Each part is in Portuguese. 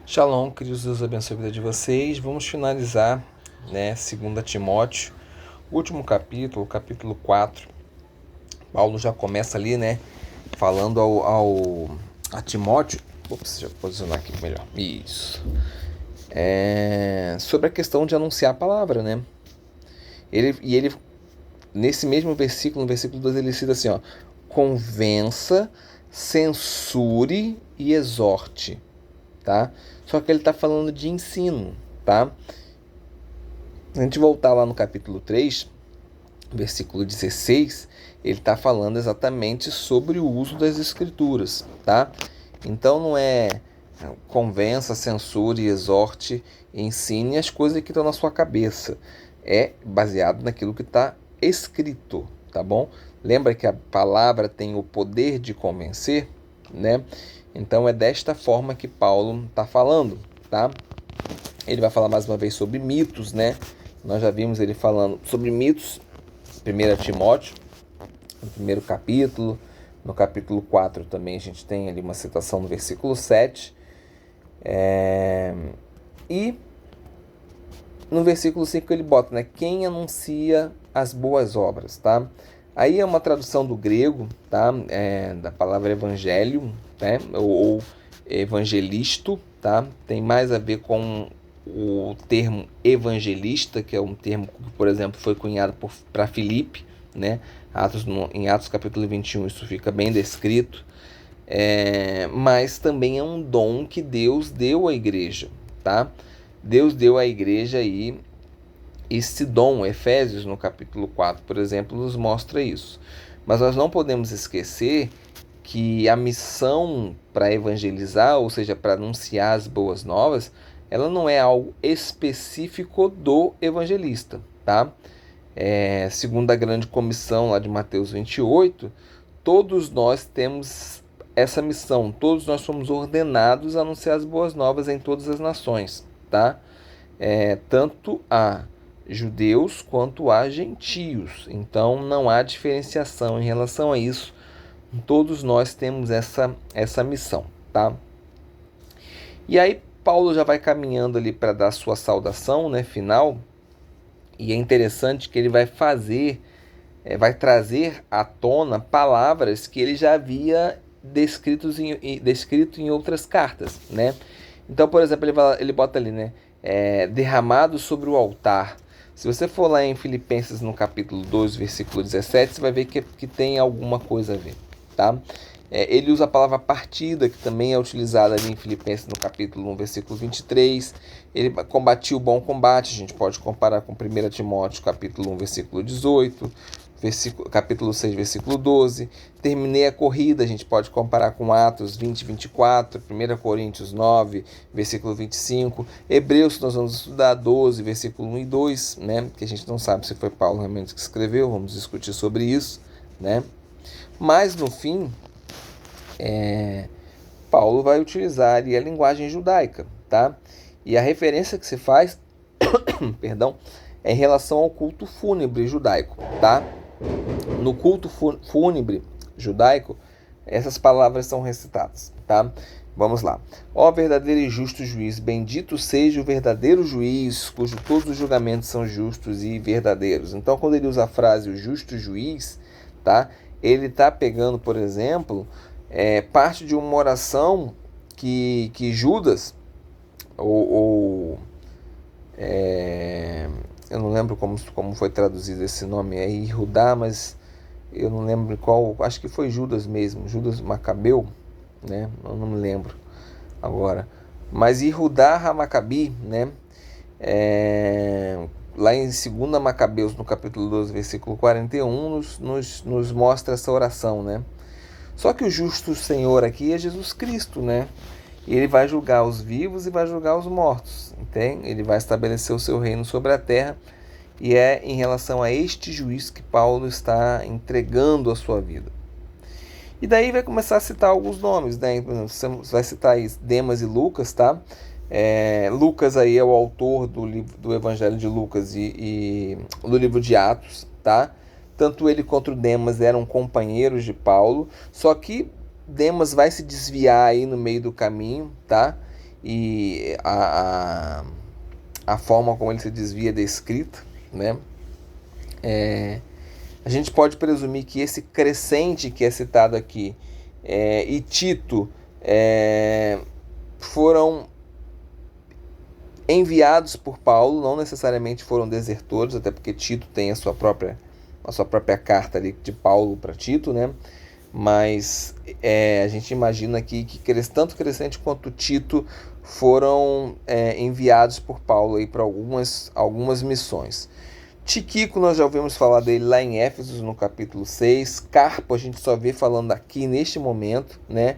Shalom, queridos, Deus abençoe a vida de vocês. Vamos finalizar, 2 Timóteo, último capítulo, capítulo 4. Paulo já começa ali, falando a Timóteo. Deixa eu posicionar aqui melhor. Isso. Sobre a questão de anunciar a palavra, Ele, nesse mesmo versículo, no versículo 2, ele cita assim, convença, censure e exorte, tá? Só que ele está falando de ensino, tá? Se a gente voltar lá no capítulo 3, versículo 16, ele está falando exatamente sobre o uso das escrituras, tá? Então não é convença, censure, exorte, ensine as coisas que estão na sua cabeça. É baseado naquilo que está escrito, tá bom? Lembra que a palavra tem o poder de convencer, né? Então é desta forma que Paulo está falando, tá? Ele vai falar mais uma vez sobre mitos, Nós já vimos ele falando sobre mitos, 1 Timóteo, no primeiro capítulo. No capítulo 4 também a gente tem ali uma citação no versículo 7. E no versículo 5 ele bota, quem anuncia as boas obras, tá? Aí é uma tradução do grego, tá? Da palavra evangelho, ou evangelisto, tá? Tem mais a ver com o termo evangelista, que é um termo que, por exemplo, foi cunhado para Filipe, em Atos capítulo 21 isso fica bem descrito. Mas também é um dom que Deus deu à igreja, tá? Deus deu à igreja aí esse dom. Efésios, no capítulo 4, por exemplo, nos mostra isso. Mas nós não podemos esquecer que a missão para evangelizar, ou seja, para anunciar as boas novas, ela não é algo específico do evangelista, tá? Segundo a grande comissão lá de Mateus 28, todos nós temos essa missão, todos nós somos ordenados a anunciar as boas novas em todas as nações, tá? Tanto a judeus quanto a gentios. Então não há diferenciação em relação a isso. Todos nós temos essa missão, tá? E aí Paulo já vai caminhando ali para dar sua saudação, final. E é interessante que ele vai trazer à tona palavras que ele já havia descrito em outras cartas, Então, por exemplo, ele bota ali, derramado sobre o altar. Se você for lá em Filipenses no capítulo 2, versículo 17, você vai ver que tem alguma coisa a ver, tá? Ele usa a palavra partida, que também é utilizada ali em Filipenses no capítulo 1, versículo 23. Ele combatiu o bom combate, a gente pode comparar com 1 Timóteo capítulo 1, versículo 18, capítulo 6, versículo 12. Terminei a corrida, a gente pode comparar com Atos 20, 24, 1 Coríntios 9, versículo 25. Hebreus, nós vamos estudar 12, versículo 1 e 2, que a gente não sabe se foi Paulo realmente que escreveu, vamos discutir sobre isso, Mas, no fim, Paulo vai utilizar ali a linguagem judaica, tá? E a referência que se faz, perdão, é em relação ao culto fúnebre judaico, tá? No culto fúnebre judaico, essas palavras são recitadas, tá? Vamos lá. Ó verdadeiro e justo juiz, bendito seja o verdadeiro juiz, cujo todos os julgamentos são justos e verdadeiros. Então, quando ele usa a frase o justo juiz, tá? Ele está pegando, por exemplo, parte de uma oração que Judas, eu não lembro como foi traduzido esse nome aí, Judá, mas eu não lembro qual, acho que foi Judas mesmo, Judas Macabeu, eu não me lembro agora, mas Yehudá HaMacabi, lá em 2 Macabeus, no capítulo 12, versículo 41, nos mostra essa oração, Só que o justo Senhor aqui é Jesus Cristo, E ele vai julgar os vivos e vai julgar os mortos, entende? Ele vai estabelecer o seu reino sobre a terra, e é em relação a este juiz que Paulo está entregando a sua vida. E daí vai começar a citar alguns nomes, Você vai citar aí Demas e Lucas, tá? Lucas aí é o autor do Evangelho de Lucas e do livro de Atos, tá? Tanto ele quanto Demas eram companheiros de Paulo, só que Demas vai se desviar aí no meio do caminho, tá? e a forma como ele se desvia da escrita, né? A gente pode presumir que esse crescente que é citado aqui e Tito foram enviados por Paulo, não necessariamente foram desertores, até porque Tito tem a sua própria carta ali de Paulo para Tito, né? Mas a gente imagina aqui que tanto Crescente quanto Tito foram enviados por Paulo para algumas missões. Tíquico, nós já ouvimos falar dele lá em Éfeso, no capítulo 6. Carpo, a gente só vê falando aqui neste momento, né?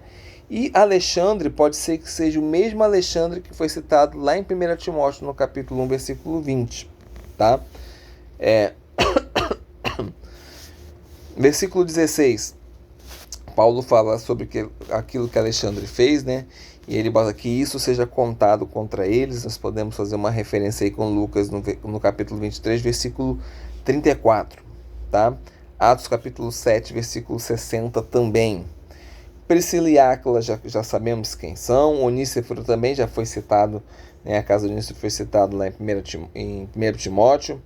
E Alexandre pode ser que seja o mesmo Alexandre que foi citado lá em 1 Timóteo, no capítulo 1, versículo 20. Tá? Versículo 16. Paulo fala sobre aquilo que Alexandre fez, né? E ele bota que isso seja contado contra eles. Nós podemos fazer uma referência aí com Lucas no capítulo 23, versículo 34. Tá? Atos capítulo 7, versículo 60 também. Priscila e Áquila já sabemos quem são. Onísiforo também já foi citado, né? A casa de Onísiforo foi citado lá em 1 Timóteo.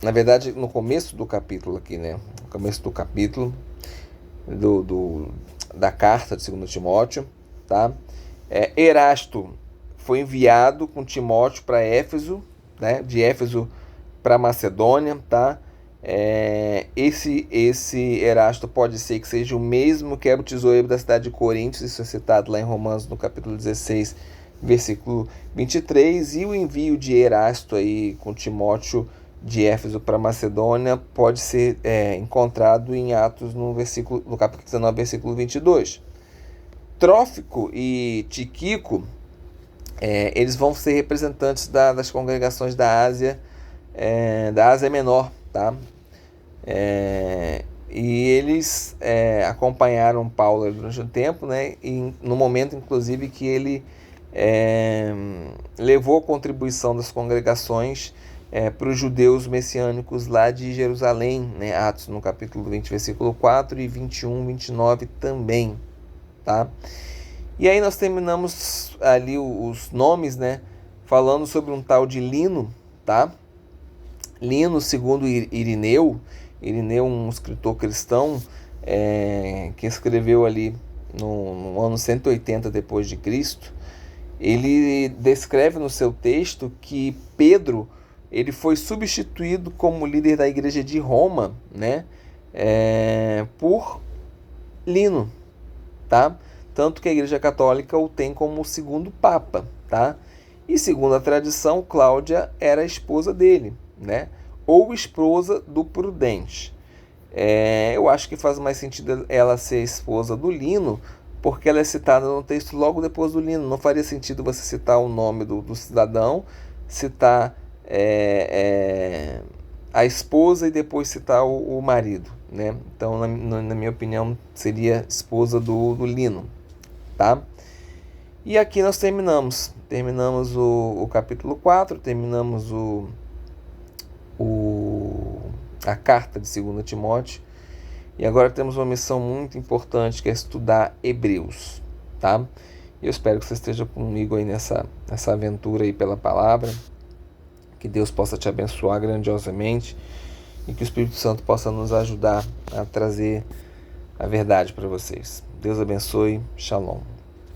Na verdade, no começo do capítulo aqui, né? No começo do capítulo da carta de 2 Timóteo, tá? Erasto foi enviado com Timóteo para Éfeso, né? De Éfeso para Macedônia, tá? Esse Erasto pode ser que seja o mesmo que era o tesoureiro da cidade de Corinto, isso é citado lá em Romanos no capítulo 16, versículo 23, e o envio de Erasto aí com Timóteo de Éfeso para Macedônia pode ser encontrado em Atos no capítulo 19, versículo 22. Trófico e Tíquico, eles vão ser representantes das congregações da Ásia Menor, tá? E eles acompanharam Paulo durante um tempo, né? E no momento, inclusive, que ele levou a contribuição das congregações para os judeus messiânicos lá de Jerusalém, né? Atos no capítulo 20, versículo 4 e 21, 29 também, tá? E aí nós terminamos ali os nomes, né? Falando sobre um tal de Lino, tá? Lino, segundo Irineu, um escritor cristão, que escreveu ali no ano 180 depois de Cristo, ele descreve no seu texto que Pedro ele foi substituído como líder da igreja de Roma, né, por Lino, tá? Tanto que a igreja católica o tem como o segundo papa, tá? E segundo a tradição, Cláudia era a esposa dele, né? Ou esposa do Prudente. Eu acho que faz mais sentido ela ser esposa do Lino, porque ela é citada no texto logo depois do Lino. Não faria sentido você citar o nome do cidadão, citar a esposa e depois citar o marido, né? Então, na minha opinião, seria esposa do Lino, tá? E aqui nós terminamos o capítulo 4, terminamos a carta de 2 Timóteo, e agora temos uma missão muito importante, que é estudar Hebreus, tá? E eu espero que você esteja comigo aí nessa aventura aí pela palavra, que Deus possa te abençoar grandiosamente e que o Espírito Santo possa nos ajudar a trazer a verdade para vocês. Deus abençoe. Shalom.